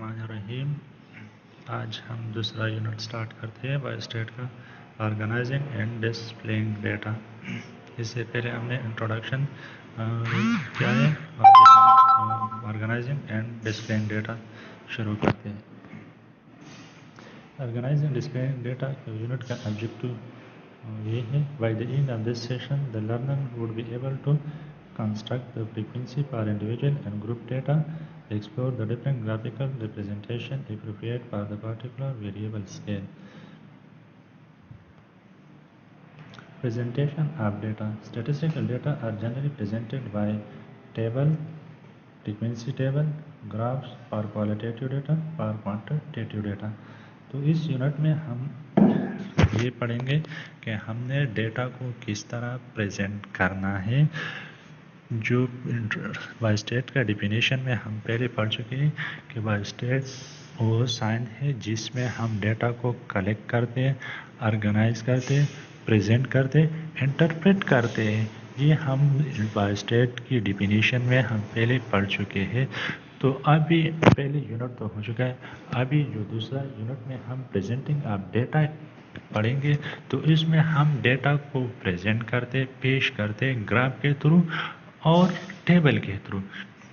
बिस्मिल्लाहिर्रहमानिर्रहीम। आज हम दूसरा यूनिट स्टार्ट करते हैं बायोस्टेट का, ऑर्गेनाइजिंग एंड डिस्प्लेइंग डेटा। इससे पहले हमने इंट्रोडक्शन किया है, और ऑर्गेनाइजिंग एंड डिस्प्लेइंग डेटा शुरू करते हैं। ऑर्गेनाइजिंग डिस्प्लेइंग डेटा यूनिट का ऑब्जेक्टिव ये है, by the end of this session the learner would be able to construct the frequency for individual and group data, explore the different graphical representation appropriate for the particular variable scale. Presentation of data. Statistical data are generally presented by table, frequency table, graphs or qualitative data or quantitative data. तो इस unit में हम ये पढ़ेंगे कि हमने data को किस तरह प्रेजेंट करना है। जो बायोस्टेट का डिफिनीशन में हम पहले पढ़ चुके हैं कि बायोस्टेट वो साइंस है जिसमें हम डेटा को कलेक्ट करते हैं, ऑर्गेनाइज करते हैं, प्रेजेंट करते हैं, इंटरप्रेट करते हैं। ये हम बायोस्टेट की डिफिनीशन में हम पहले पढ़ चुके हैं। तो अभी पहले यूनिट तो हो चुका है, अभी जो दूसरा यूनिट में हम प्रेजेंटिंग ऑफ डेटा पढ़ेंगे, तो इसमें हम डेटा को प्रेजेंट करते, पेश करते ग्राफ के थ्रू और टेबल के थ्रू,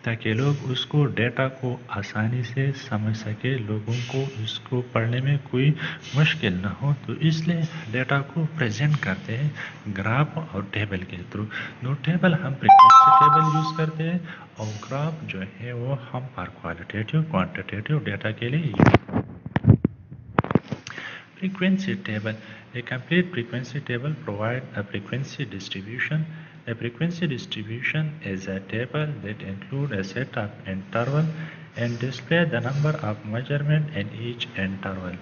ताकि लोग उसको डेटा को आसानी से समझ सके, लोगों को इसको पढ़ने में कोई मुश्किल ना हो। तो इसलिए डेटा को प्रेजेंट करते हैं ग्राफ और टेबल के थ्रू। दो टेबल हम फ्रीक्वेंसी टेबल यूज़ करते हैं और ग्राफ जो है वो हम फॉर क्वालिटेटिव क्वांटिटेटिव डेटा के लिए use. Frequency table. A complete frequency table provides a frequency distribution. A frequency distribution is a table that includes a set of intervals and displays the number of measurements in each interval.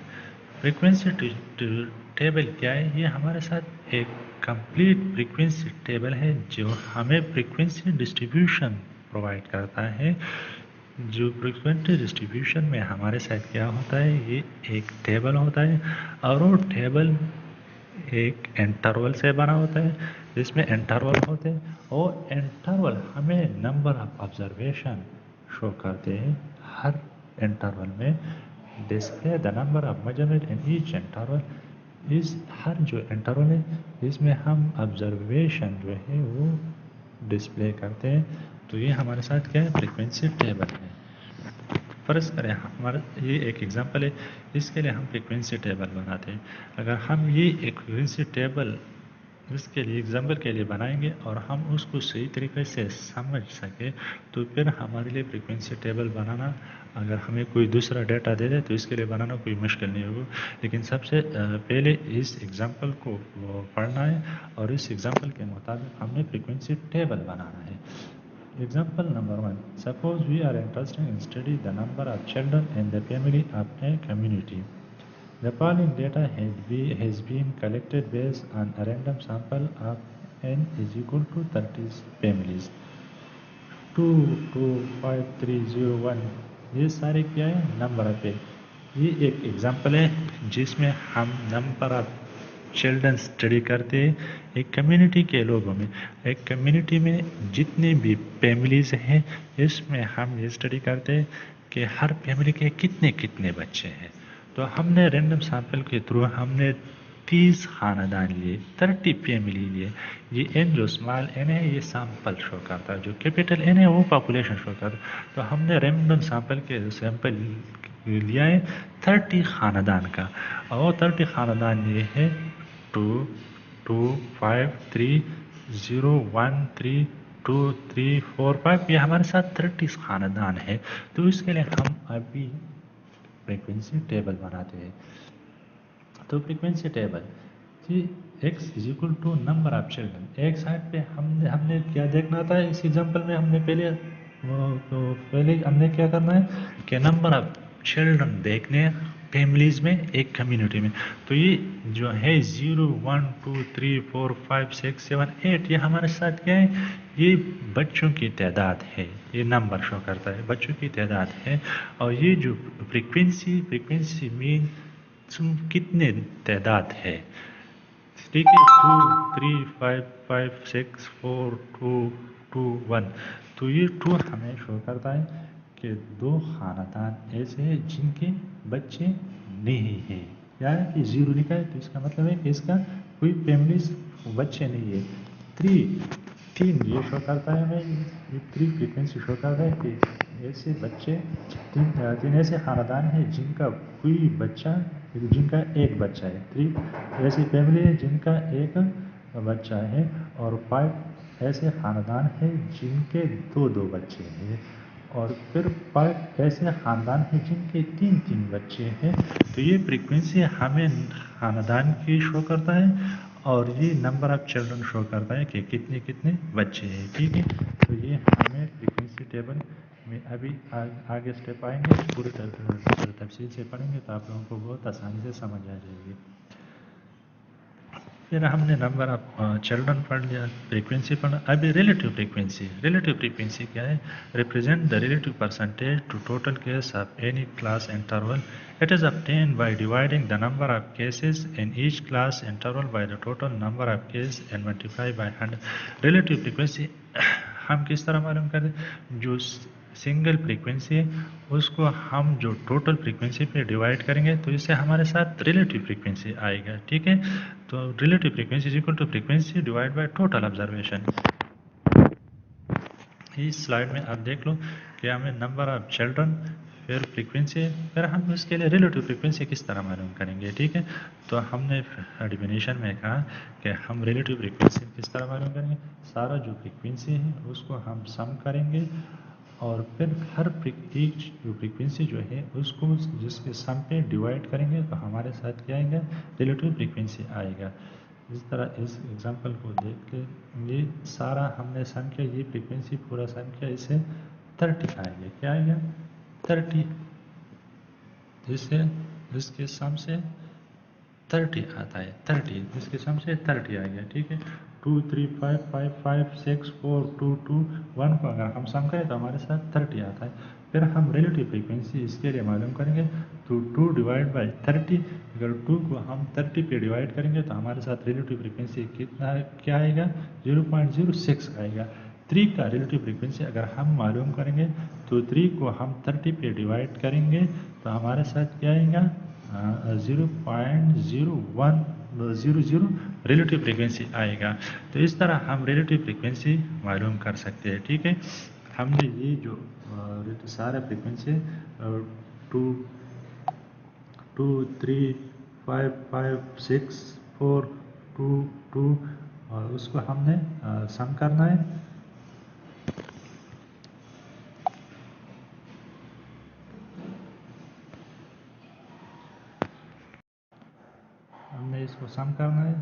Frequency table क्या है? ये हमारे साथ एक complete frequency table है जो हमें frequency distribution provide करता है। जो फ्रीक्वेंसी डिस्ट्रीब्यूशन में हमारे साथ क्या होता है, ये एक टेबल होता है और वो टेबल एक इंटरवल से बना होता है, जिसमें इंटरवल होते हैं और इंटरवल हमें नंबर ऑफ ऑब्जर्वेशन शो करते हैं। हर इंटरवल में display the number of measurement in each interval. इस हर जो इंटरवल है इसमें हम ऑब्जर्वेशन जो है वो डिस्प्ले करते हैं। तो ये हमारे साथ क्या है, फ्रीक्वेंसी टेबल है। फर्ज करें हमारा ये एक एग्जांपल है, इसके लिए हम फ्रीक्वेंसी टेबल बनाते हैं। अगर हम ये एक फ्रीक्वेंसी टेबल इसके लिए एग्जांपल के लिए बनाएंगे और हम उसको सही तरीके से समझ सके, तो फिर हमारे लिए फ्रीक्वेंसी टेबल बनाना, अगर हमें कोई दूसरा डेटा दे दे तो इसके लिए बनाना कोई मुश्किल नहीं होगा। लेकिन सबसे पहले इस एग्जांपल को पढ़ना है और इस एग्जांपल के मुताबिक हमने फ्रीक्वेंसी टेबल बनाना है। Example number 1. Suppose we are interested in study the number of children in the family of a community. The following data has been collected based on a random sample of n is equal to 30 families. 2, 2, 5, 3, 0, 1 ये सारे क्या है, number of. ये एक example है जिसमें हम number of children study करते हैं एक कम्युनिटी के लोगों में। एक कम्युनिटी में जितने भी फैमिलीज हैं, इसमें हम ये स्टडी करते हैं कि हर फैमिली के कितने कितने बच्चे हैं। तो हमने रैंडम सैंपल के थ्रू हमने 30 खानदान लिए, 30 फैमिली लिए। ये एन जो स्मॉल एन है ये सैंपल शो करता है, जो कैपिटल एन है वो पॉपुलेशन शो करता है। तो हमने रैंडम सैंपल लिया है 30 खानदान का, और 30 खानदान ये है 2, 2, 5, 3, 0, 1, 3, 2, 3, 4, 5 ये हमारे साथ 30 खानदान है। तो इसके लिए हम अभी फ्रीक्वेंसी टेबल बनाते हैं। तो फ्रीक्वेंसी टेबल कि x is equal to number of children. एक साइड पे हमने क्या देखना था, इस एग्जांपल में हमने पहले हमने क्या करना है कि नंबर ऑफ चिल्ड्रन देखने फैमिलीज में एक कम्युनिटी में। तो ये जो है 0, 1, 2, 3, 4, 5, 6, 7, 8 ये हमारे साथ क्या है, ये बच्चों की तादाद है। ये नंबर शो करता है बच्चों की तादाद है। और ये जो फ्रीक्वेंसी मीन कितने तादाद है, ठीक है, 2, 3, 5, 5, 6, 4, 2, 2, 1। तो ये 2 हमें शो करता है کہ 2 خاندان ایسے ہیں جن کے بچے نہیں ہیں، یعنی کہ 0 لکھا ہے تو اس کا مطلب ہے کہ اس کا کوئی فیملیز بچے نہیں ہے۔ 3 یہ شو کرتا ہے ہمیں، یہ 3 فریکوینسی شو کرتا ہے کہ ایسے بچے 3 ایسے خاندان ہیں جن کا کوئی بچہ، جن کا ایک بچہ ہے، 3 ایسی فیملی ہے جن کا ایک بچہ ہے، اور 5 ایسے خاندان ہیں جن کے 2 بچے ہیں، اور پھر 5 ایسے خاندان ہیں جن کے 3 بچے ہیں۔ تو یہ فریکوینسی ہمیں خاندان کی شو کرتا ہے اور یہ نمبر آف چلڈرن شو کرتا ہے کہ کتنے بچے ہیں، ٹھیک ہے۔ تو یہ ہمیں فریکوینسی ٹیبل میں ابھی آگے اسٹیپ آئیں گے، پوری تفصیل سے پڑھیں گے تو آپ لوگوں کو بہت آسانی سے سمجھ آ جائے گی۔ پھر ہم نے نمبر آف چلڈرن پڑھ لیا، فریکوینسی پڑھا، ابھی ریلیٹیو فریکوینسی کیا ہے؟ Represent the relative percentage to total case of any class interval. It is obtained by dividing the number of cases in each class interval by the total number of cases and multiply by 100. Relative frequency ہم کس طرح معلوم کریں؟ جو single frequency ہے اس کو ہم جو ٹوٹل فریکوینسی پہ ڈیوائڈ کریں گے تو اس سے ہمارے ساتھ ریلیٹیو فریکوینسی آئے گا، ٹھیک ہے۔ تو relative frequency is equal to frequency divide by total observation. اس سلائڈ میں آپ دیکھ لو کہ ہمیں نمبر آف چلڈرن، پھر فریکوینسی، پھر ہم اس کے لیے ریلیٹیو فریکوینسی کس طرح معلوم کریں گے، ٹھیک ہے۔ تو ہم نے ڈیفینیشن میں کہا کہ ہم ریلیٹیو فریکوینسی کس طرح معلوم کریں گے؟ سارا جو فریکوینسی ہے اس کو ہم سم کریں گے اور پھر ہر ایک جو فریکوینسی جو ہے اس کو جس کے سم پہ ڈیوائڈ کریں گے تو ہمارے ساتھ کیا آئے گا؟ ریلیٹیو فریکوینسی آئے گا۔ اس طرح اس ایگزامپل کو دیکھ کے یہ سارا ہم نے سم کیا، یہ فریکوینسی پورا سم کیا، اس سے 30 آئے گا، کیا آئے گا؟ 30۔ اس کے سم سے 30 آتا ہے، 30 اس کے سم سے 30 آ گیا، ٹھیک ہے۔ 2 3 5 5 5 6 4 2 2 1 کو اگر ہم سم کریں تو ہمارے ساتھ 30 آتا ہے۔ پھر ہم ریلیٹیو فریکوینسی اس کے لیے معلوم کریں گے تو 2 ڈیوائڈ بائی 30، اگر 2 کو ہم 30 پہ ڈیوائڈ کریں گے تو ہمارے ساتھ ریلیٹیو فریکوینسی کیا آئے گا؟ 0.06 آئے گا۔ 3 کا ریلیٹیو فریکوینسی اگر ہم معلوم کریں گے تو 3 کو ہم 30 پہ ڈیوائڈ کریں گے تو ہمارے ساتھ کیا آئے گا؟ 0.0100 ریلیٹیو فریکوینسی آئے گا۔ تو اس طرح ہم ریلیٹیو فریکوینسی معلوم کر سکتے ہیں، ٹھیک ہے۔ ہم نے یہ جو سارے فریکوینسی 2 3 5 5 6 4 2 2 اور اس کو ہم نے سم کرنا ہے۔ ہم نے اس کو سم کرنا ہے،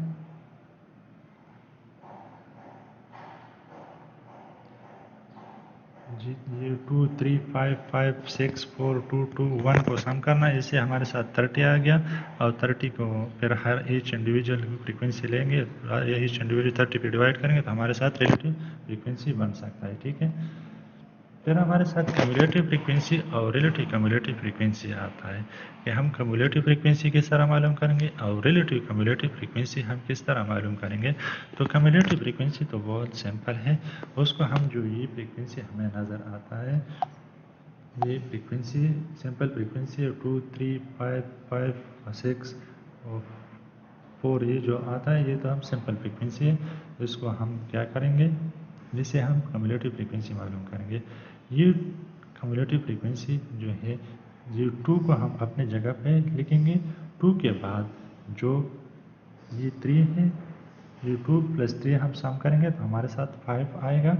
جی یہ 2 3 5 5 6 4 2 2 1 کو سم کرنا ہے، اس سے ہمارے ساتھ 30 آ گیا، اور 30 کو پھر ہر ایچ انڈیویجول فریکوینسی لیں گے، ایچ انڈیویجول 30 پہ ڈیوائڈ کریں گے تو ہمارے ساتھ ریلیٹیو فریکوینسی بن سکتا ہے، ٹھیک ہے۔ پھر ہمارے ساتھ کمیولیٹیو فریکوینسی اور ریلیٹیو کمیولیٹیو فریکوینسی آتا ہے کہ ہم کمیولیٹیو فریکوینسی کس طرح معلوم کریں گے اور ریلیٹیو کمیولیٹیو فریکوینسی ہم کس طرح معلوم کریں گے۔ تو کمیولیٹیو فریکوینسی تو بہت سمپل ہے، اس کو ہم جو یہ فریکوینسی ہمیں نظر آتا ہے، یہ فریکوینسی سمپل فریکوینسی 2 3 5 5 6 اور 4 یہ جو آتا ہے یہ تو ہم سمپل فریکوینسی ہے، اس کو ہم کیا کریں گے، جسے ہم کمیولیٹیو فریکوینسی معلوم کریں گے۔ یہ کمیولیٹیو فریکوینسی جو ہے یہ 2 کو ہم اپنے جگہ پہ لکھیں گے، 2 کے بعد جو یہ 3 ہے، یہ 2 + 3 ہم سم کریں گے تو ہمارے ساتھ 5 آئے گا۔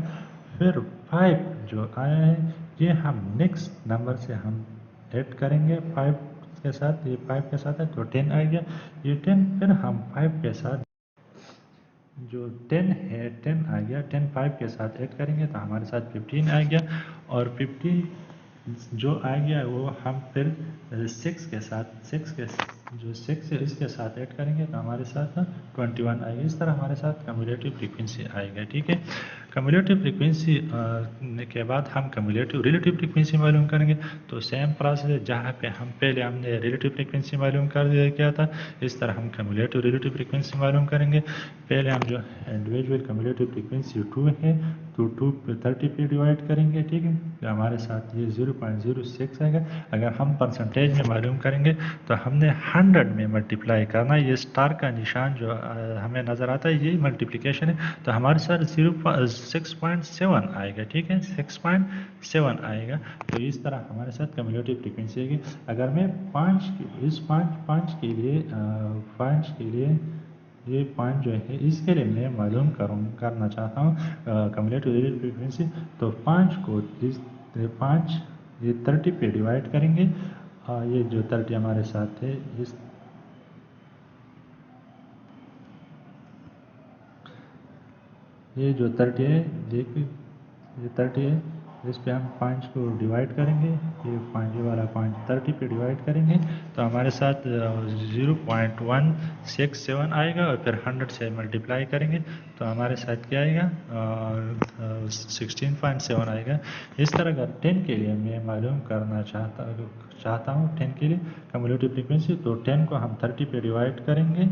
پھر 5 جو آیا ہے یہ ہم نیکسٹ نمبر سے ہم ایڈ کریں گے 5 کے ساتھ، یہ 5 کے ساتھ ہے تو 10 آ گیا، یہ 10 پھر ہم 5 کے ساتھ جو 10 ہے 10 آ گیا، 10 5 کے ساتھ ایڈ کریں گے تو ہمارے ساتھ 15 آ گیا، اور 15 جو آ گیا وہ ہم پھر 6 کے ساتھ 6 ہے اس کے ساتھ ایڈ کریں گے تو ہمارے ساتھ 21 آئے گا۔ اس طرح ہمارے ساتھ کمیولیٹیو فریکوینسی آئے گا، ٹھیک ہے۔ कम्युलेटिव फ्रीक्वेंसी के बाद हम कम्युलेटिव रिलेटिव फ्रीक्वेंसी मालूम करेंगे। तो सेम प्रोसेस है, जहाँ पे हम पहले हमने रिलेटिव फ्रीक्वेंसी मालूम कर किया था, इस तरह हम कम्युलेटिव रिलेटिव फ्रीक्वेंसी मालूम करेंगे। पहले हम जो इंडिविजुअल कम्युलेटिव फ्रीक्वेंसी 2 है तो 2 पे 30 पे डिवाइड करेंगे, ठीक है। तो हमारे साथ ये 0.06 आएगा। अगर हम परसेंटेज में मालूम करेंगे तो हमने 100 में मल्टीप्लाई करना, ये स्टार का निशान जो हमें नज़र आता है ये मल्टीप्लिकेशन है। तो हमारे साथ 6.7 आएगा, ठीक है, 6.7 आएगा। तो इस तरह हमारे साथ कम्युलेटिव फ्रीक्वेंसी आएगी। अगर मैं 5 के लिए 5 के लिए ये 5 जो है इसके लिए मैं मालूम करना चाहता हूँ कम्युलेटिव फ्रीक्वेंसी। तो 5 को 5 ये 30 पे डिवाइड करेंगे। ये जो 30 हमारे साथ है इस ये जो 30 है, देखिए ये 30 है, इस पे हम 5 को डिवाइड करेंगे। ये 5 वाला 5 30 पे डिवाइड करेंगे तो हमारे साथ 0.167 आएगा और फिर 100 से मल्टीप्लाई करेंगे तो हमारे साथ क्या आएगा 16.7 आएगा। इस तरह अगर 10 के लिए मैं मालूम करना चाहता हूँ 10 के लिए कम्युलेटिव फ्रीक्वेंसी, तो 10 को हम 30 पे डिवाइड करेंगे,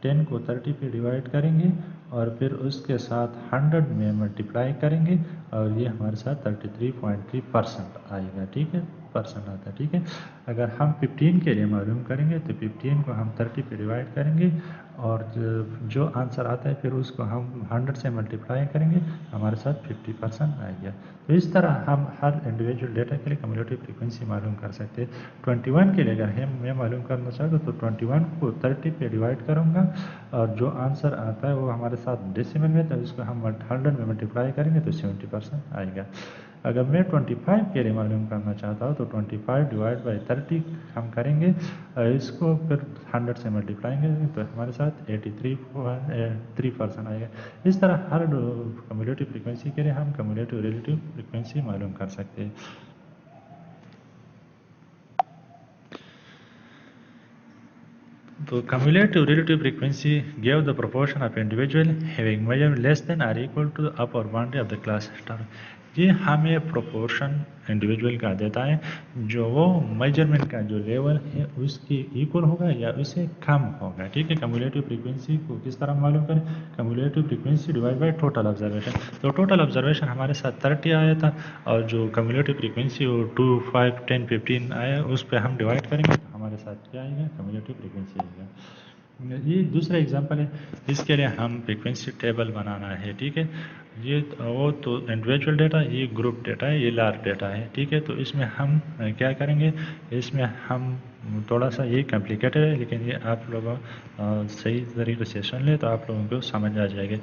10 को 30 पे डिवाइड करेंगे और फिर उसके साथ 100 में मल्टीप्लाई करेंगे और ये हमारे साथ 33.3% आएगा, ठीक है, परसेंट आता है, ठीक है। अगर हम 15 के लिए मालूम करेंगे तो 15 को हम 30 पे डिवाइड करेंगे और जो आंसर आता है फिर उसको हम 100 से मल्टीप्लाई करेंगे, हमारे साथ 50% आएगा। तो इस तरह हम हर इंडिविजुअल डेटा के लिए कम्युलेटिव फ्रीक्वेंसी मालूम कर सकते हैं। 21 के लिए अगर मैं मालूम करना चाहूँ तो 21 को 30 पे डिवाइड करूँगा और जो आंसर आता है वो हमारे साथ डेसिमल में, तो इसको हम 100 में मल्टीप्लाई करेंगे तो 70% आएगा। अगर मैं 25 के लिए मालूम करना चाहता हूँ तो 25 डिवाइड बाई 30 हम करेंगे और इसको फिर 100 से मल्टीप्लाई करेंगे तो हमारे साथ 83% आएगा। इस तरह हर कम्युलेटिव फ्रीक्वेंसी के लिए हम कम्युलेटिव रिलेटिव फ्रीक्वेंसी मालूम कर सकते हैं। So cumulative relative frequency gave the proportion of individual having measure less than or equal to the upper boundary of the class term। ये हमें प्रोपोर्शन इंडिविजुअल का देता है जो वो मेजरमेंट का जो लेवल है उसकी इक्वल होगा या उससे कम होगा, ठीक है। कम्युलेटिव फ्रीक्वेंसी को किस तरह मालूम करें, cumulative frequency divide by total observation. तो टोटल ऑब्जर्वेशन हमारे साथ 30 आया था और जो कम्युलेटिव फ्रीक्वेंसी वो 2, 5, 10, 15 आया, उस पर हम डिवाइड करेंगे तो हमारे साथ क्या आएगा, कम्युलेटिव फ्रीक्वेंसी आएगा। ये दूसरा एग्जांपल है, इसके लिए हम फ्रीक्वेंसी टेबल बनाना है, ठीक है। ये वो तो इंडिविजुअल डेटा, ये ग्रुप डेटा है, ये लार्ज डेटा है, ठीक है। तो इसमें हम क्या करेंगे, इसमें हम थोड़ा सा ये कॉम्प्लिकेटेड है लेकिन ये आप लोगों सही तरीके से सुन ले तो आप लोगों को समझ आ जाएगा।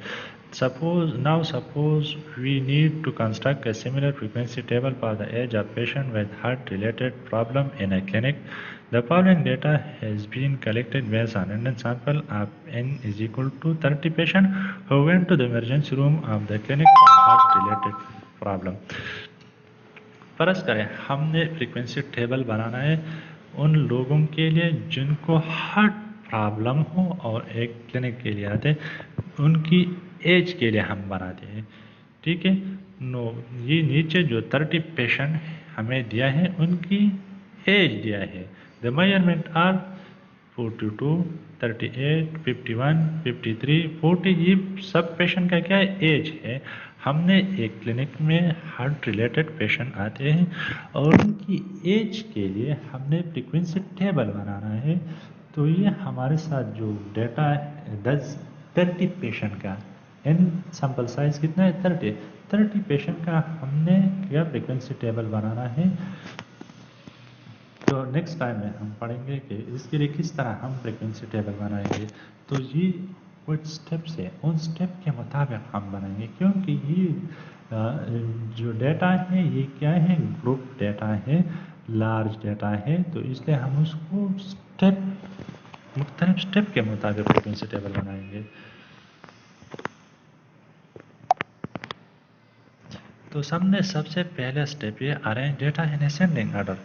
Suppose we need to construct a similar frequency table for the age of patient with heart related problem in a clinic. The following data has been collected based on random sample of n is equal to 30 patients who went to the emergency room of the clinic for heart related problem। फर्ज करें हमने frequency table बनाना है उन लोगों के लिए जिनको heart problem हो और एक क्लिनिक के लिए आते, उनकी एज के लिए हम बनाते हैं, ठीक है। ये नीचे जो 30 पेशेंट हमें दिया है उनकी एज दिया है। द मेजरमेंट आर 42, 38, 51, 53, 40, ये सब पेशेंट का क्या एज है। हमने एक क्लिनिक में हार्ट रिलेटेड पेशेंट आते हैं और उनकी एज के लिए हमने फ्रीक्वेंसी टेबल बनाना है। तो ये हमारे साथ जो डेटा है 30 पेशेंट का एन सैंपल साइज कितना है 30 पेशेंट का हमने क्या फ्रीक्वेंसी टेबल बनाना है। तो नेक्स्ट टाइम में हम पढ़ेंगे कि इसके लिए किस तरह हम फ्रीक्वेंसी टेबल बनाएंगे। तो ये कुछ स्टेप्स है, उन स्टेप के मुताबिक हम बनाएंगे क्योंकि ये जो डेटा है ये क्या है, ग्रुप डेटा है, लार्ज डेटा है, तो इसलिए हम उसको मुख्तलिफ स्टेप के मुताबिक फ्रीक्वेंसी टेबल बनाएंगे। तो हमने सबसे पहला स्टेप ये arrange data in ascending order.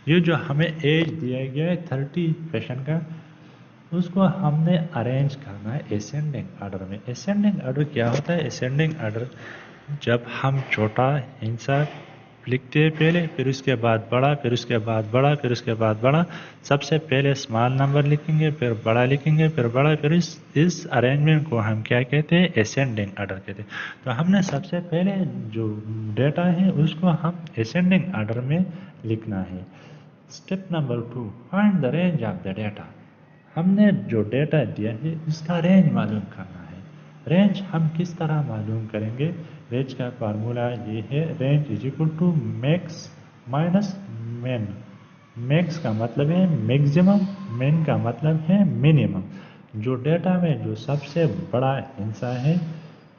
ये जो हमें एज दिया गया है 30 पेशेंट का, उसको हमने अरेंज करना है असेंडिंग ऑर्डर में। असेंडिंग ऑर्डर क्या होता है, असेंडिंग ऑर्डर जब हम छोटा हिस्सा लिखते हैं पहले, फिर उसके बाद बड़ा, फिर उसके बाद बड़ा, फिर उसके बाद बड़ा, सबसे पहले स्मॉल नंबर लिखेंगे, फिर बड़ा लिखेंगे, फिर बड़ा, फिर इस अरेंजमेंट को हम क्या कहते हैं, असेंडिंग ऑर्डर कहते हैं। तो हमने सबसे पहले जो डेटा है उसको हम असेंडिंग ऑर्डर में लिखना है। Step number 2, find the range of the data. हमने जो डेटा दिया है इसका रेंज मालूम करना है। रेंज हम किस तरह मालूम करेंगे? रेंज का फार्मूला ये है, range is equal to max minus min. Max का मतलब है मैक्सिमम, मिन का मतलब है मिनिमम। जो डेटा में जो सबसे बड़ा हिस्सा है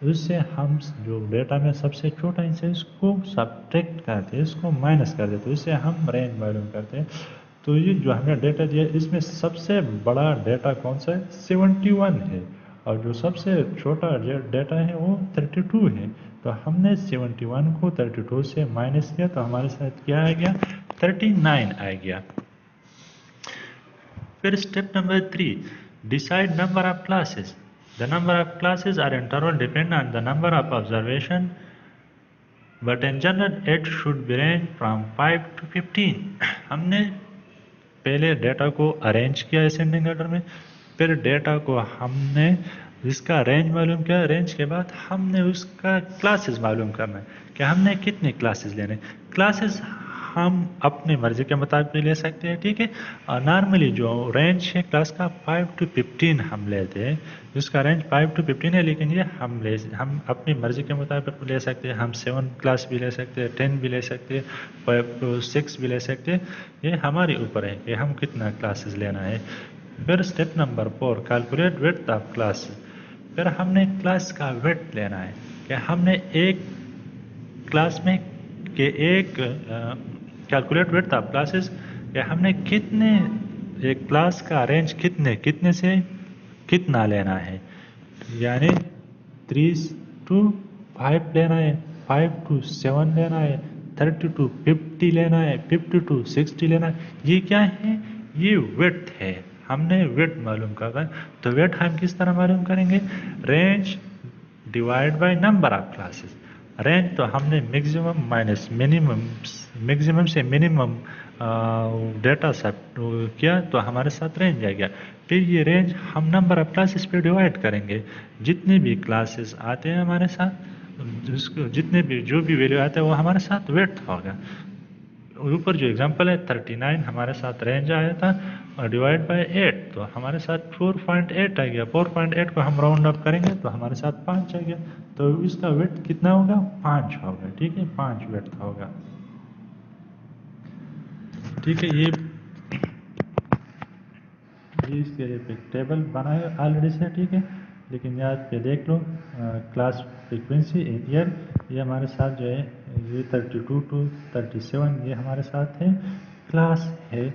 उससे हम जो डेटा में सबसे छोटा हिस्सा है इसको सब्ट्रैक्ट करते हैं, इसको माइनस कर देते हैं, इससे हम रेंज मालूम करते हैं। तो ये जो हमें डेटा दिया इसमें सबसे बड़ा डेटा कौन सा है? 71 है, और जो सबसे छोटा डेटा है वो 32 है। तो हमने 71 को 32 से माइनस किया तो हमारे साथ क्या आ गया? 39 आ गया। फिर step number 3, decide number of classes. The number of classes R interval depend on the number of observation, but in general it should be range from 5 to 15। हमने पहले डेटा को अरेंज किया असेंडिंग ऑर्डर में, फिर data को हमने इसका range मालूम किया, रेंज के बाद हमने उसका क्लासेस मालूम करना है कि हमने कितने क्लासेस लेने। क्लासेस हम अपनी मर्जी के मुताबिक भी ले सकते हैं, ठीक है। और नॉर्मली जो रेंज है क्लास का 5 to 15 हम लेते हैं, जिसका रेंज 5 to 15 है, लेकिन ये हम अपनी मर्जी के मुताबिक ले सकते हैं। हम 7 क्लास भी ले सकते हैं, 10 भी ले सकते हैं, 5 to 6 भी ले सकते हैं। ये हमारे ऊपर है कि हम कितना क्लासेस लेना है। फिर step number 4, calculate width of class. फिर हमने क्लास का विड्थ लेना है कि हमने एक क्लास में के एक कैलकुलेट विड्थ ऑफ क्लासेस कि हमने कितने, एक क्लास का रेंज कितने से कितना लेना है। यानी 3 to 5 लेना है, 5 to 7 लेना है, 30 to 50 लेना है, 50 to 60 लेना है। ये क्या है? ये विड्थ है। हमने विड्थ मालूम करना है। तो विड्थ हम किस तरह मालूम करेंगे? Range divide by number of classes. Range तो हमने मैक्सिमम माइनस मिनिमम, मैक्सिमम से मिनिमम डेटा सेट किया तो हमारे साथ रेंज आ गया। फिर ये रेंज हम नंबर ऑफ क्लासेस पे डिवाइड करेंगे। जितने भी क्लासेस आते हैं हमारे साथ, उसको जितने भी जो भी वैल्यू आता है वो हमारे साथ विड्थ होगा। ऊपर जो एग्जांपल है 39 हमारे साथ रेंज आया था, और डिवाइड बाय 8 तो हमारे साथ 4.8 आ गया। 4.8 को हम राउंड अप करेंगे तो हमारे साथ 5 आ गया। तो इसका विड्थ कितना होगा? 5 होगा, ठीक है, 5 विड्थ होगा, ठीक है। ये इसके लिए टेबल बनाए ऑलरेडी से, ठीक है, लेकिन याद पे देख लो क्लास फ्रीक्वेंसी ईयर, ये हमारे साथ जो है ये 32 to 37 ये हमारे साथ है। क्लास है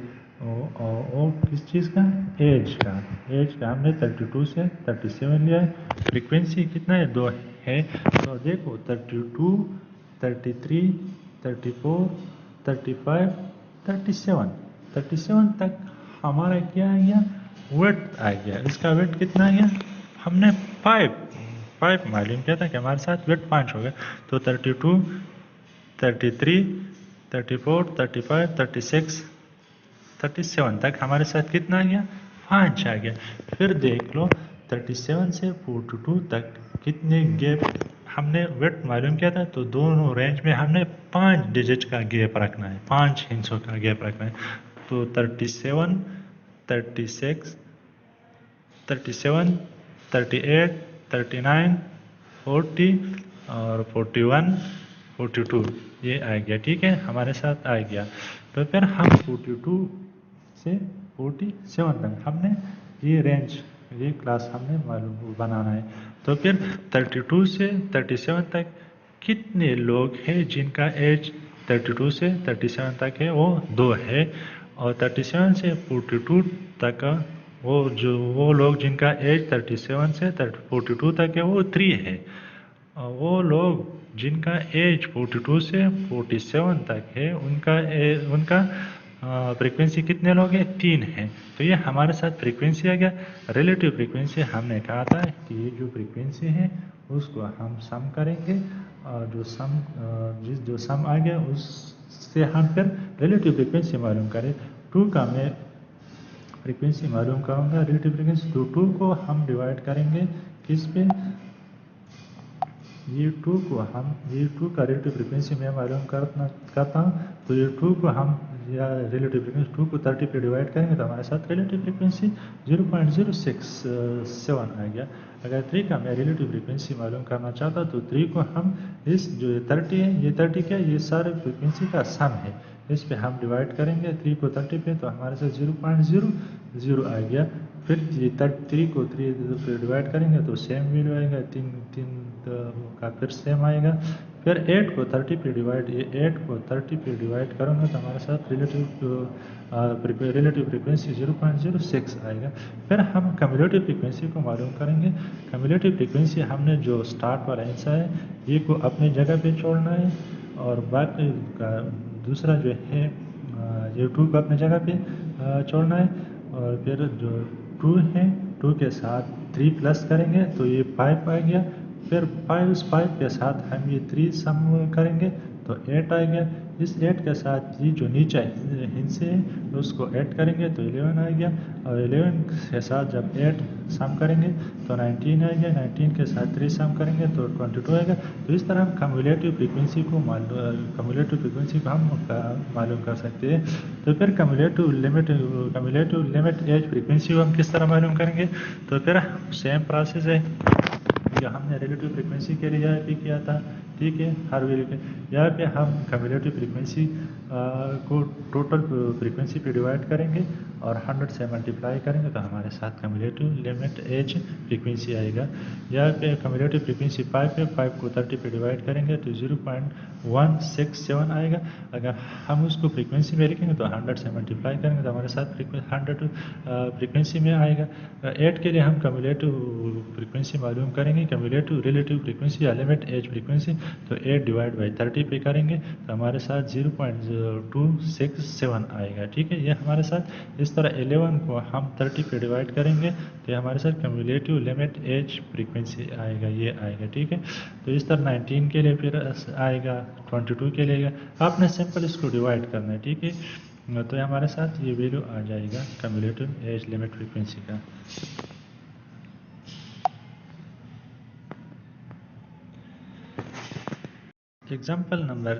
और किस चीज़ का? एज का। एज का हमने 32 से 37 लिया है। फ्रीक्वेंसी कितना है? 2 है। तो देखो 32, 33, 34, 35, 37 तक हमारा क्या आ गया? वेट आ गया। इसका वेट कितना आ गया? हमने 5 मालूम किया था कि हमारे साथ वेट 5 हो गया। तो 32, 33, 34, 35, 36, 37 तक हमारे साथ कितना आ गया? 5 आ गया। फिर देख लो 37 से 42 तक कितने गैप हमने वेट मालूम किया था, तो दोनों रेंज में हमने 5 डिजिट का गैप रखना है, 5 हिस्सों का गैप रखना है। तो 37, 36, 37, 38, 39, 40 और 41, 42 ये आ गया, ठीक है, हमारे साथ आ गया। तो फिर हम 42 से 47 तक हमने ये रेंज, ये क्लास हमने मालूम बनाना है। तो फिर 32 से 37 तक कितने लोग हैं जिनका एज 32 से 37 तक है? वो 2 है। और 37 से 42 तक वो लोग जिनका एज 37 से 42 तक है वो 3 है। और वो लोग जिनका एज 42 से 47 तक है उनका फ्रीक्वेंसी कितने लोग हैं? 3 हैं। तो ये हमारे साथ फ्रीक्वेंसी आ गया। रिलेटिव फ्रीक्वेंसी हमने कहा था कि ये जो फ्रीक्वेंसी है उसको हम सम करेंगे جو سم آ گیا اس سے ہم پھر ریلیٹیو فریکوینسی معلوم کریں. 2 کا میں فریکوینسی معلوم کروں گا ریلیٹیو فریکوینسی. تو 2 کو ہم ڈیوائڈ کریں گے کس پہ؟ یہ 2 کا ریلیٹیو فریکوینسی میں معلوم کرتا ہوں. تو یہ 2 کو ہم ریلیٹیو فریکوینسی 2 کو 30 پہ ڈیوائڈ کریں گے تو ہمارے ساتھ ریلیٹیو فریکوینسی 0.067 آ گیا. اگر 3 کا میں ریلیٹیو فریکوینسی معلوم کرنا چاہتا تو 3 کو ہم اس جو 30 ہے یہ 30 کیا یہ سارے فریکوینسی کا سم ہے اس پہ ہم ڈیوائڈ کریں گے 3 کو 30 پہ تو ہمارے ساتھ 0.00 آ گیا. پھر یہ 3 کو 3 پہ ڈیوائڈ کریں گے تو سیم ویلیو آئے گا 3 کا پھر سیم آئے گا. پھر 8 کو 30 پہ ڈیوائڈ کروں گا تو ہمارے ساتھ ریلیٹیو فریکوینسی 0.06 آئے گا. پھر ہم کمیولیٹیو فریکوینسی کو معلوم کریں گے. کمیولیٹیو فریکوینسی ہم نے جو سٹارٹ والا حصہ ہے یہ کو اپنی جگہ پہ چھوڑنا ہے اور باقی کا دوسرا جو ہے یہ 2 کو اپنی جگہ پہ چھوڑنا ہے. اور پھر جو 2 ہے 2 کے ساتھ 3 پلس کریں گے تو یہ 5 آ گیا. پھر 5 کے ساتھ ہم یہ 3 سم کریں گے تو 8 آ گیا. اس 8 کے ساتھ یہ جو نیچے ہندسے ہے اس کو ایڈ کریں گے تو 11 آ گیا. اور 11 کے ساتھ جب 8 سم کریں گے تو 19 آ گیا. 19 کے ساتھ 3 سم کریں گے تو 22 آئے گا. تو اس طرح ہم کمیولیٹیو فریکوینسی کو ہم معلوم کر سکتے ہیں. تو پھر کمیولیٹیو لمٹ ایج فریکوینسی کو ہم کس طرح معلوم کریں گے؟ تو پھر سیم پروسیس ہے جو ہم نے ریلیٹیو فریکوینسی کے لیے یہاں پہ کیا تھا. ٹھیک ہے ہر ویلیو پہ یہاں پہ ہم کمیولیٹیو فریکوینسی کو ٹوٹل فریکوینسی پہ ڈیوائڈ کریں گے اور 100 سے ملٹیپلائی کریں گے تو ہمارے ساتھ کمیولیٹیو لمٹ ایج فریکوینسی آئے گا. یہاں پہ کمیولیٹیو فریکوینسی 5 ہے 5 کو 30 پہ ڈیوائڈ کریں گے تو 0.167 آئے گا. اگر ہم اس کو فریکوینسی میں لکھیں گے تو 100 سے ملٹیپلائی کریں گے تو ہمارے ساتھ 100 فریکوینسی میں آئے گا. 8 کے لیے ہم کمیولیٹیو فریکوینسی معلوم کریں گے کمیولیٹیو ریلیٹیو فریکوینسی یا لمٹ ایج فریکوینسی تو 8 ڈیوائڈ بائی 30 پہ کریں گے تو ہمارے ساتھ 0.267 آئے گا. ٹھیک ہے یہ ہمارے ساتھ اس طرح 11 کو ہم 30 پہ ڈیوائڈ کریں گے تو یہ ہمارے ساتھ کمیولیٹیو لمٹ ایج فریکوینسی آئے گا یہ آئے گا. ٹھیک ہے تو اس طرح 19 کے لیے پھر آئے گا 22 کے لیے گا. آپ نے سمپل اس کو ڈیوائڈ کرنا ہے. ٹھیک ہے تو یہ ہمارے ساتھ یہ ویلیو آ جائے گا کمیولیٹیو ایج لمٹ فریکوینسی کا. Example number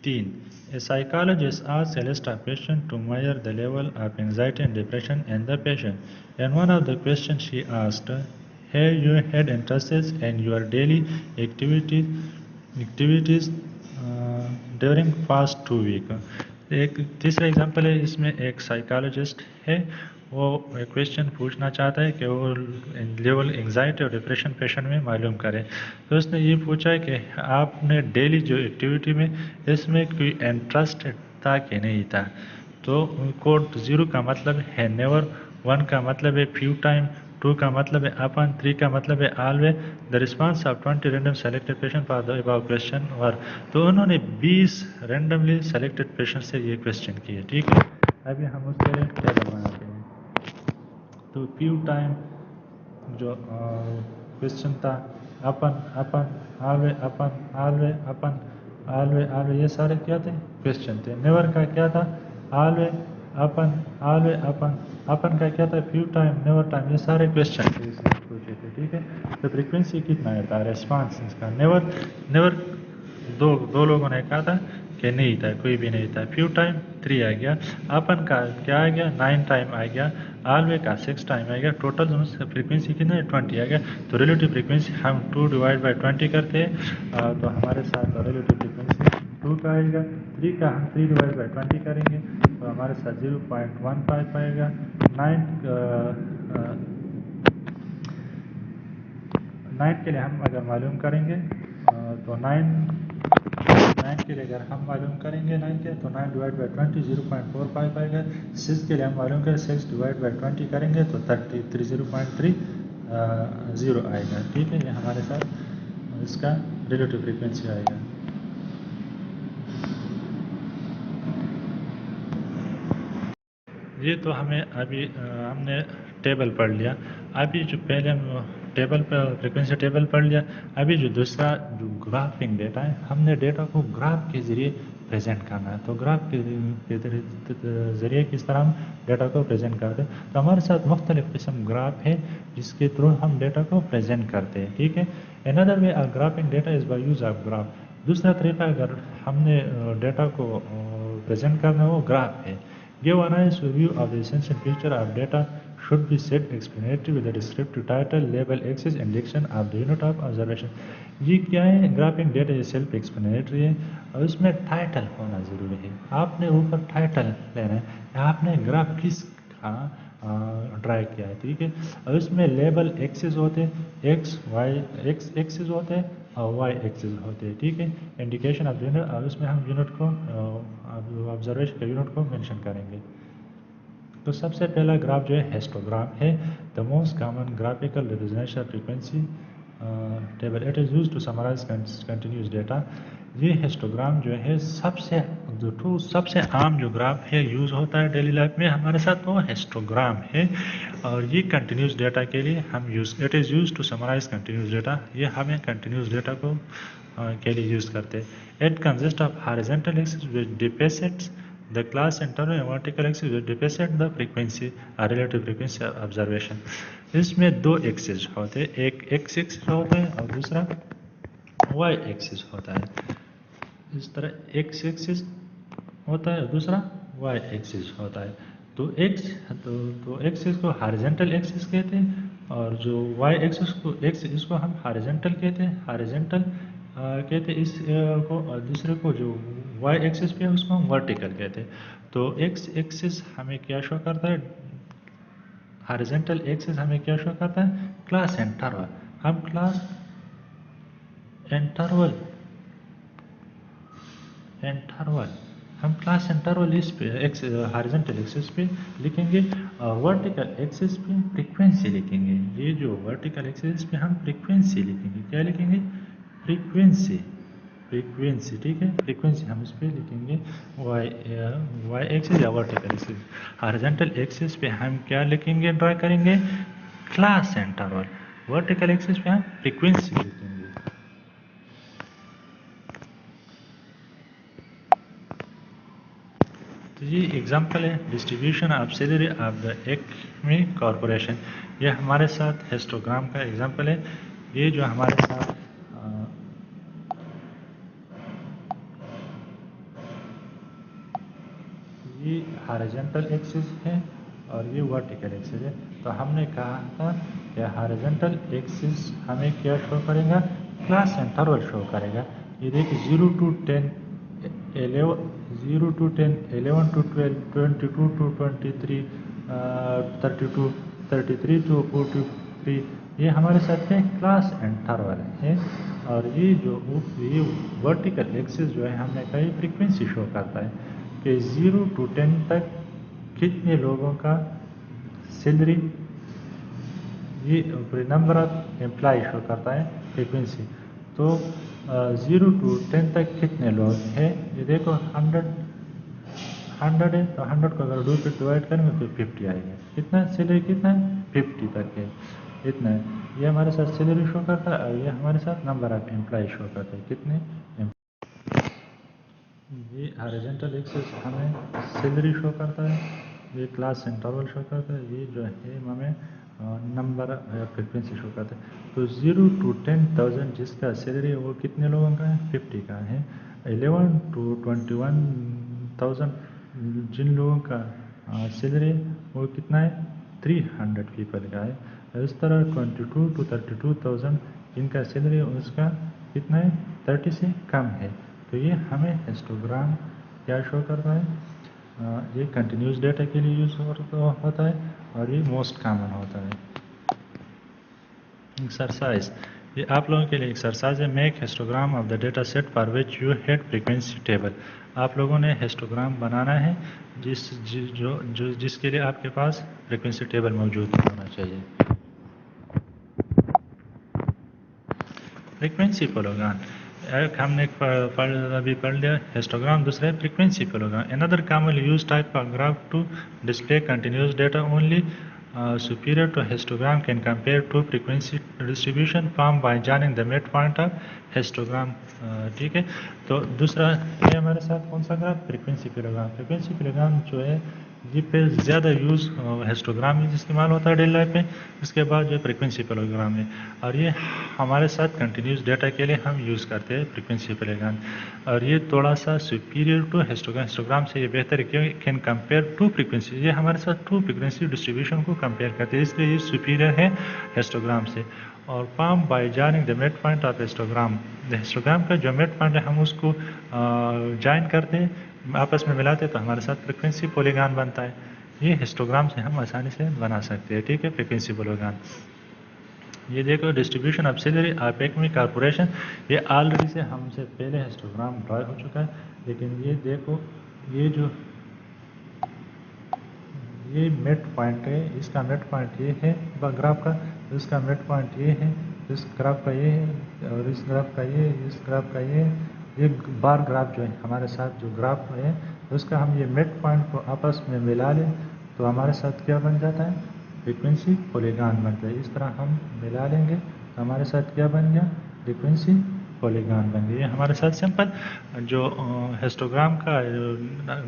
3. A psychologist asks a list of questions to measure the level of anxiety and depression in the patient. And one of the questions she asked, have you had interests in your daily activities during past 2 weeks? ایک تیسرا example ہے اس میں ایک psychologist ہے وہ question پوچھنا چاہتا ہے کہ وہ لیول انگزائٹی اور ڈپریشن پیشنٹ میں معلوم کرے. تو اس نے یہ پوچھا ہے کہ آپ نے ڈیلی جو ایکٹیویٹی میں اس میں کوئی انٹرسٹ تھا کہ نہیں تھا. تو کوڈ 0 کا مطلب ہے نیور, 1 کا مطلب ہے فیو ٹائم, 2 کا مطلب ہے اپن, 3 کا مطلب ہے always. The response of 20 random selected patient for the about question ور. تو انہوں نے 20 رینڈملی سلیکٹڈ پیشنٹ سے یہ کویشچن کیے. ٹھیک ہے ابھی ہم اس کے لیے ٹیبل بناتے ہیں. تو فیو ٹائم جو کویشچن تھا اپن آلوے اپن آلوے اپن آلوے آلوے یہ سارے کیا تھے کویشچن تھے. نیور کا کیا تھا آلوے اپن آلوے اپن کا کیا تھا فیو ٹائم نیور ٹائم یہ سارے کویشچن تھے پوچھے تھے. ٹھیک ہے تو فریکوینسی کتنا تھا ریسپانس اس کا نیور دو لوگوں نے کہا تھا کہ نہیں تھا کوئی بھی نہیں تھا. فیو ٹائم 3 آ گیا, اپن کا کیا آ گیا 9 ٹائم آ گیا, آلوے کا 6 ٹائم آ گیا. ٹوٹل فریکوینسی کتنا ہے 20 آ گیا. تو ریلیٹیو فریکوینسی ہم 2 ڈیوائڈ بائی 20 کرتے ہیں تو ہمارے ساتھ ریلیٹیو فریکوینسی 2 کا آئے گا. 3 کا ہم 3 ڈیوائڈ بائی 20 کریں گے تو ہمارے ساتھ 0.15 آئے گا. 9 کے لیے ہم اگر معلوم کریں گے تو 9 کے لیے اگر ہم معلوم کریں گے 9 کے تو 9 ڈیوائڈ بائی 20 0.45 آئے گا. 6 کے لیے ہم معلوم کریں 6 ڈیوائڈ بائی 20 کریں گے تو 0.30 آئے گا. ٹھیک ہے یہ ہمارے ساتھ اس کا ریلیٹیو فریکوینسی آئے گا. یہ تو ہم نے ٹیبل پڑھ لیا. ابھی جو پہلے ہم टेबल पर फ्रीक्वेंसी टेबल पढ़ लिया। अभी जो दूसरा जो ग्राफिंग डेटा है, हमने डेटा को ग्राफ के ज़रिए प्रेजेंट करना है। तो ग्राफ के ज़रिए किस तरह हम डेटा को प्रेजेंट करते हैं, तो हमारे साथ मुख्तलिफ़ किस्म ग्राफ है जिसके थ्रू हम डेटा को प्रेजेंट करते हैं, ठीक है। Another way graphic data is by use of graph. दूसरा तरीका अगर हमने डेटा को प्रेजेंट करना है वो ग्राफ है। Give a nice review of the essential feature of data should be set explanatory with a descriptive title, label, axis, indication of the unit of observation। ये क्या है, ग्राफिंग डेटा ये self explanatory है और इसमें title होना ज़रूरी है। आपने ऊपर टाइटल लेना है, आपने ग्राफ किस ड्राइव किया है, ठीक है। और इसमें लेबल एक्सिस होते हैं, एक्स वाई एक्स एक्सिस होते हैं और वाई एक्सिस होते हैं, ठीक है। इंडिकेशन ऑफ यूनिट, और इसमें हम यूनिट को ऑब्जर्वेशन के यूनिट को मेंशन करेंगे। तो सबसे पहला ग्राफ जो है हिस्टोग्राम है, the most common graphical representation frequency table, it is use to summarize continuous data. ये हिस्टोग्राम जो है सबसे आम जो ग्राफ है यूज़ होता है डेली लाइफ में हमारे साथ, वो हिस्टोग्राम है। और ये कंटिन्यूस डेटा के लिए हम it is use to summarize continuous data, ये हमें कंटिन्यूस डेटा को के लिए यूज़ करते हैं। It consist of horizontal axis which depicts the class interval and vertical axis will depict the frequency or relative frequency of observation। इसमें दो axis होते हैं, एक एक्स एक्सिस होता है और दूसरा वाई एक्सिस होता है। इस तरह एक्स एक्सिस होता है और दूसरा वाई एक्सिस होता है। तो एक्सिस को हॉरिजॉन्टल एक्सिस कहते हैं और जो वाई एक्सिस को हम हॉरिजॉन्टल कहते हैं, कहते हैं इस को, और दूसरे को जो वाई एक्सिस पे है उसको हम वर्टिकल कहते हैं। तो एक्स एक्सिस हमें क्या शो करता है, हॉरिजॉन्टल एक्सिस हमें क्या शो करता है, क्लास इंटरवल। हम क्लास इंटरवल इस पे हॉरिजॉन्टल एक्सिस पे लिखेंगे और वर्टिकल एक्सिस पे फ्रीक्वेंसी लिखेंगे। ये जो वर्टिकल एक्सिस पे हम फ्रीक्वेंसी लिखेंगे, क्या लिखेंगे, फ्रीक्वेंसी, ठीक है। फ्रीक्वेंसी हम इस पे लिखेंगे वाई एक्सिस या वर्टिकल एक्सिस। हॉरिजॉन्टल एक्सिस पे हम क्या लिखेंगे, ड्रा करेंगे, क्लास इंटरवल। वर्टिकल एक्सिस पे हम फ्रीक्वेंसी लिखेंगे। तो ये एग्जांपल है distribution of salary of the Acme corporation. ये हमारे साथ हिस्टोग्राम का एग्जांपल है। ये जो हमारे साथ ये हॉरिजॉन्टल एक्सिस है और ये वर्टिकल एक्सिस है। तो हमने कहा था कि हॉरिजॉन्टल एक्सिस हमें क्या शो करेगा, क्लास इंटरवल शो करेगा। ये देखिए 0 to 10, 11, 0 to 10, 11 to 12, 22 to 23, 32, 33 to 43, ये हमारे साथ में क्लास इंटरवल है। और ये वर्टिकल एक्सिस जो है हमने कहा ये फ्रीक्वेंसी शो करता है कि 0 to 10 तक कितने लोगों का सैलरी, ये नंबर ऑफ एम्प्लॉय शो करता है फ्रीक्वेंसी। तो 0 to 10 तक कितने लोग हैं, ये देखो 100 है, तो 100 को अगर 2 पे डिवाइड करेंगे तो 50 आएगा। कितना सैलरी, कितना है, 50 तक है, इतना है। ये हमारे साथ सैलरी शो करता है और ये हमारे साथ नंबर ऑफ एम्प्लॉय शो करता है, कितने। ये हॉरिजॉन्टल एक्सिस हमें सैलरी शो करता है, ये क्लास इंटरवल शो करता है, ये जो है हमें नंबर फ्रीक्वेंसी शो करता है। तो 0 to 10,000 जिसका सैलरी है वो कितने लोगों का है, 50 का है। 11 to 21,000 जिन लोगों का सैलरी वो कितना है, 300 पीपल का है। इस तरह 22 to 32,000 जिनका सैलरी उसका कितना है, 30 से कम है। तो ये हमें हिस्टोग्राम क्या शो करता है, ये कंटिन्यूस डेटा के लिए यूज़ होता है और ये मोस्ट कॉमन होता है। एक्सरसाइज, ये आप लोगों के लिए एक्सरसाइज है। Make histogram of the data set for which you had frequency table. आप लोगों ने हिस्टोग्राम बनाना है जिसके लिए आपके पास फ्रीक्वेंसी टेबल मौजूद होना चाहिए। फ्रीक्वेंसी पोलोगॉन, एक हमने अभी पढ़ लिया हिस्टोग्राम, दूसरा frequency polygon. Another commonly use type of graph to display continuous data only superior to histogram can compare two frequency distribution formed by joining the midpoint of histogram. ठीक है, तो दूसरा ये हमारे साथ कौन सा ग्राफ, फ्रीक्वेंसी किलोग्राम जो है ये पे ज़्यादा यूज़ हिस्टोग्राम में इस्तेमाल होता है डेली लाइफ में, उसके बाद जो फ्रीक्वेंसी किलोग्राम है, और ये हमारे साथ कंटिन्यूस डेटा के लिए हम यूज़ करते हैं फ्रीक्वेंसी किलोग्राम, और ये थोड़ा सा सुपीरियर टू हिस्टोग्राम से ये बेहतर है क्योंकि कैन कंपेयर टू फ्रीक्वेंसी, ये हमारे साथ टू फ्रीक्वेंसी डिस्ट्रीब्यूशन को कंपेयर करते हैं, इसलिए ये सुपीरियर है हिस्टोग्राम से। और form by joining the mid point of histogram, histogram का जो मिड पॉइंट है हम उसको जॉइन करते हैं, आपस में मिलाते हैं तो हमारे साथ फ्रीक्वेंसी पॉलीगॉन बनता है। ये हिस्टोग्राम से हम आसानी से बना सकते हैं, ठीक है, फ्रीक्वेंसी पॉलीगॉन। ये देखो डिस्ट्रीब्यूशन ऑक्सिलरी एपिक कॉर्पोरेशन, ये ऑलरेडी से हमसे पहले हिस्टोग्राम ड्रा हो चुका है, लेकिन ये देखो ये जो ये मिड पॉइंट है, इसका मिड पॉइंट ये है ग्राफ का, इसका मिड पॉइंट ये है, इस ग्राफ का ये है, और इस ग्राफ का ये, इस ग्राफ का ये बार ग्राफ जो है हमारे साथ जो ग्राफ है उसका हम ये मिड पॉइंट को आपस में मिला लें तो हमारे साथ क्या बन जाता है, फ्रीक्वेंसी पॉलीगॉन बनता है। इस तरह हम मिला लेंगे तो हमारे साथ क्या बन गया, फ्रीक्वेंसी पॉलीगॉन बन गया। हमारे साथ सिंपल जो हिस्टोग्राम का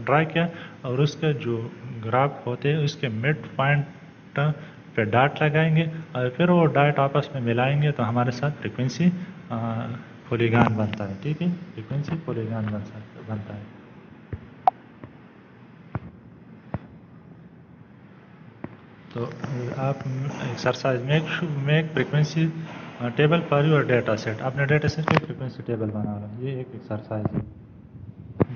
ड्रा किया और उसका जो ग्राफ होते हैं उसके मिड पॉइंट पे डॉट लगाएंगे और फिर वो डॉट आपस में मिलाएंगे तो हमारे साथ फ्रीक्वेंसी पॉलीगॉन बनता है, ठीक है, फ्रीक्वेंसी पॉलीगॉन बनता है। तो आप exercise make frequency table for your data set, अपने डेटा सेट की फ्रीक्वेंसी टेबल बना लो, ये एक एक्सरसाइज है।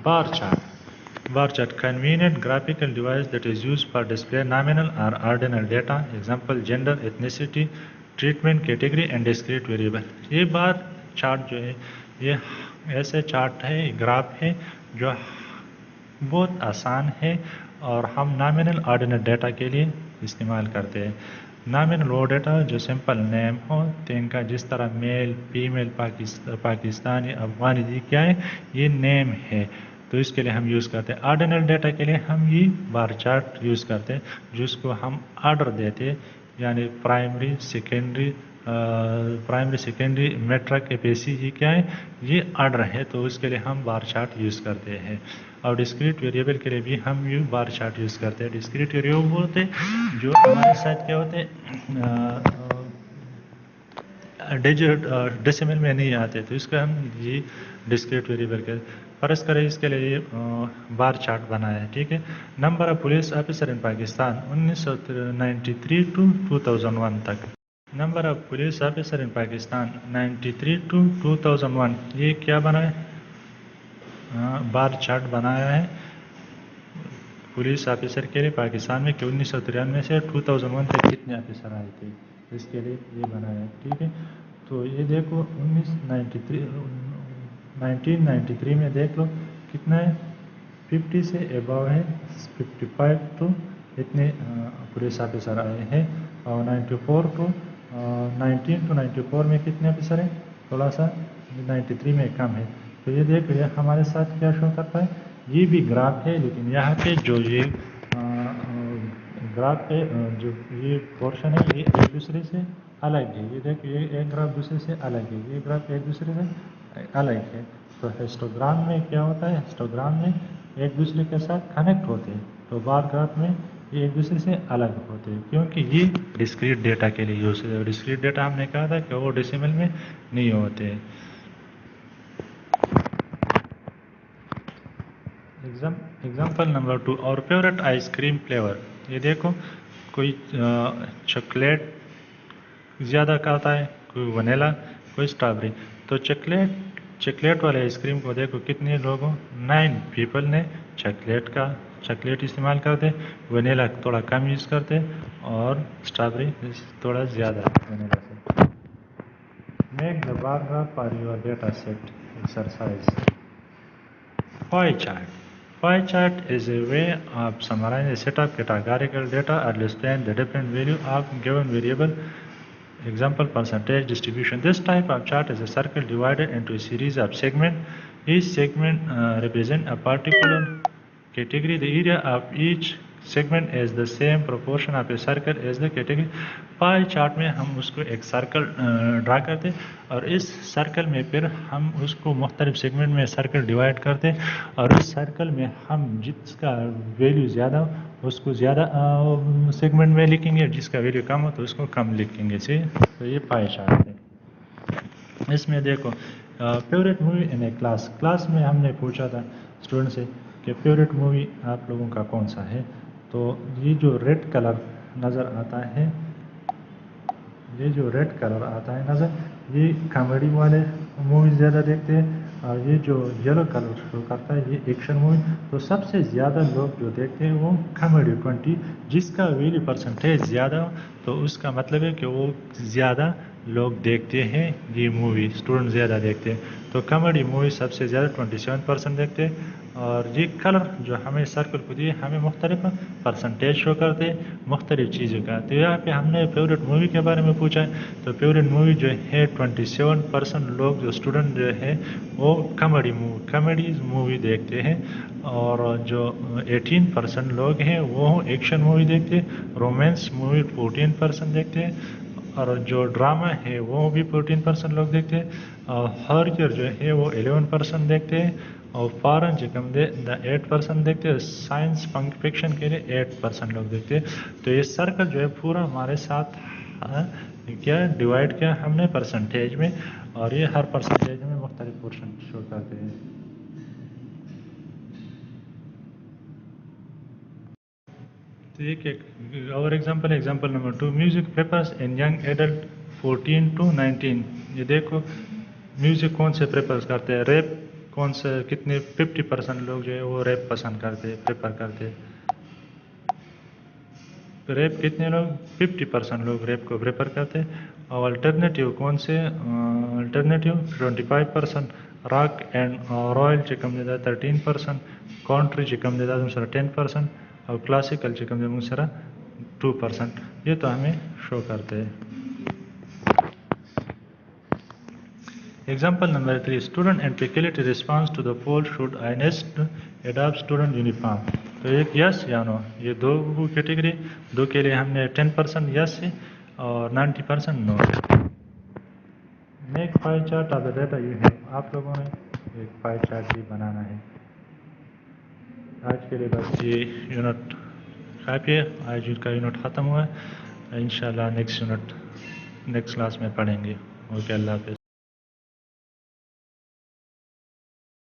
Bar chart convenient graphical device that is used for display nominal or ordinal data, example gender, ethnicity, treatment category and discrete variable। ये bar chart जो है ये ऐसे चार्ट है, ग्राफ है जो बहुत आसान है और हम नॉमिनल ऑर्डिनल डेटा के लिए इस्तेमाल करते हैं। नॉमिनल वो डेटा जो सिंपल नेम हो, तो इनका जिस तरह मेल फीमेल पाकिस्तानी अफगानी जी क्या है, ये नेम है, तो इसके लिए हम यूज़ करते हैं। ऑर्डिनल डेटा के लिए हम ये बार चार्ट यूज़ करते हैं जिसको हम ऑर्डर देते हैं, यानी प्राइमरी सेकेंडरी मेट्रिक एपीसी ये क्या है, ये ऑर्डर है, तो उसके लिए हम बार चार्ट यूज़ करते हैं। और डिस्क्रीट वेरिएबल के लिए भी हम ये बार चार्ट यूज़ करते हैं। डिस्क्रीट वेरिएबल होते हैं जो हमारे साथ क्या होते हैं डेसिमल में नहीं आते, तो इसका हम ये डिस्क्रीट वेरिएबल के फर्ज करें, इसके लिए ये बार चार्ट बनाया है, ठीक है। Number of police officer in Pakistan 1993 to 2001 तक। Number of police officer in Pakistan 93 to 2001, ये क्या बनाया है, बार चार्ट बनाया है पुलिस ऑफिसर के लिए पाकिस्तान में कि 1993 से 2001 तक कितने ऑफिसर आए थे, इसके लिए ये बनाया है, ठीक है। तो ये देखो 1993 में देख लो कितना है, 50 से अबव है, 55 तो इतने पुलिस ऑफिसर आए हैं, और 19 टू 94 में कितने ऑफिसर हैं, थोड़ा सा 93 में कम है। तो ये देख लिया हमारे साथ क्या शो करता है, ये भी ग्राफ है, लेकिन यहाँ पे जो ये ग्राफ पे जो ये पोर्शन है ये एक दूसरे से अलग है। ये देखो ये एक ग्राफ दूसरे से अलग है, ये ग्राफ एक दूसरे से अलग है। तो हिस्टोग्राम में क्या होता है, हिस्टोग्राम में एक दूसरे के साथ कनेक्ट होते हैं, तो बार ग्राफ में ये एक दूसरे से अलग होते हैं, क्योंकि ये डिस्क्रीट डेटा के लिए यूज है। डिस्क्रीट डेटा हमने कहा था कि वो डेसिमल में नहीं होते। एग्जाम्पल नंबर 2, और फेवरेट आइसक्रीम फ्लेवर। ये देखो कोई चॉकलेट ज़्यादा खाता है, कोई वनीला, कोई स्ट्रॉबेरी। तो चॉकलेट वाले आइसक्रीम को देखो कितने लोगों 9 पीपल ने चॉकलेट इस्तेमाल करते, वनीला थोड़ा कम यूज़ करते और स्ट्रॉबेरी थोड़ा ज़्यादा वनीला से। Make the bar graph for your data set exercise. Pie chart is a way of summarizing a set of categorical data or displaying the different value of given variable. Example, percentage distribution. This type of chart is a circle divided into a series of segments. Each segment represents a particular category. The area of each segment as the same proportion of a circle as the category. Pie chart में हम उसको एक circle draw करते और इस circle में फिर हम उसको मुख्तलिफ सेगमेंट में सर्कल डिवाइड करते और इस सर्कल में हम जिसका वैल्यू ज़्यादा हो उसको ज़्यादा सेगमेंट में लिखेंगे, जिसका वैल्यू कम हो तो उसको कम लिखेंगे। तो ये पाई चार्ट है। इसमें देखो फेवरेट मूवी इन ए क्लास में हमने पूछा था स्टूडेंट से कि फेवरेट मूवी आप लोगों का कौन सा है। तो ये जो रेड कलर नज़र आता है, ये जो रेड कलर आता है नज़र, ये कॉमेडी वाले मूवी ज़्यादा देखते हैं और ये जो येलो कलर शो करता है ये एक्शन मूवी। तो सबसे ज़्यादा लोग जो देखते हैं वो कॉमेडी 20, जिसका वैल्यू परसेंटेज ज़्यादा हो तो उसका मतलब है कि वो ज़्यादा लोग देखते हैं, ये मूवी स्टूडेंट ज़्यादा देखते हैं। तो कॉमेडी मूवी सबसे ज़्यादा 27% देखते हैं और ये कलर जो हमें सर्कल को दिए हमें मुख्तलिफ परसेंटेज शो करते हैं मुख्तलिफ चीज़ों का। तो यहाँ पे हमने फेवरेट मूवी के बारे में पूछा है, तो फेवरेट मूवी जो है 27% लोग जो स्टूडेंट जो है वो कॉमेडी मूवी देखते हैं और जो 18% लोग हैं वो एक्शन मूवी देखते हैं, रोमांस मूवी 14% देखते हैं और जो ड्रामा है वो भी 14% लोग देखते हैं और हॉरर जो है वो 11% देखते हैं और फॉरेन जो कम दे 8% देखते हैं, साइंस फिक्शन के लिए 8% लोग देखते हैं। तो ये सर्कल जो है पूरा हमारे साथ क्या डिवाइड किया हमने परसेंटेज में और ये हर परसेंटेज में मुख्तलिफ पोर्शन शो करते हैं। तो एक और example number 2, music prefers in young adult 14 to 19। ये देखो म्यूजिक कौन से प्रेफर करते हैं, रैप कौन से कितने 50% लोग जो है वो रैप पसंद करते प्रेफर करते हैं। तो रैप कितने लोग 50% लोग रैप को प्रेफर करते हैं और अल्टरनेटिव कौन से अल्टरनेटिव 25%, रॉक एंड रॉयल चिकम देता 13%, कंट्री चिकम देता दूसरा 10% और क्लासिकल चिकम दे दूसरा 2%। ये तो हमें शो करते हैं। Example number 3, student and faculty response to the poll should INEST adopt student uniform। तो एक यस या नो, ये दो कैटेगरी, दो के लिए हमने 10% यस है और 90% नो है। Make pie chart of the data you have, आप लोगों ने एक पाई चार्ट भी बनाना है। आज के लिए बस ये यूनिट काफ़ी है, आज का यूनिट ख़त्म हुआ है। इंशाल्लाह नेक्स्ट क्लास में पढ़ेंगे। ओके, अल्लाह हाफ़िज़।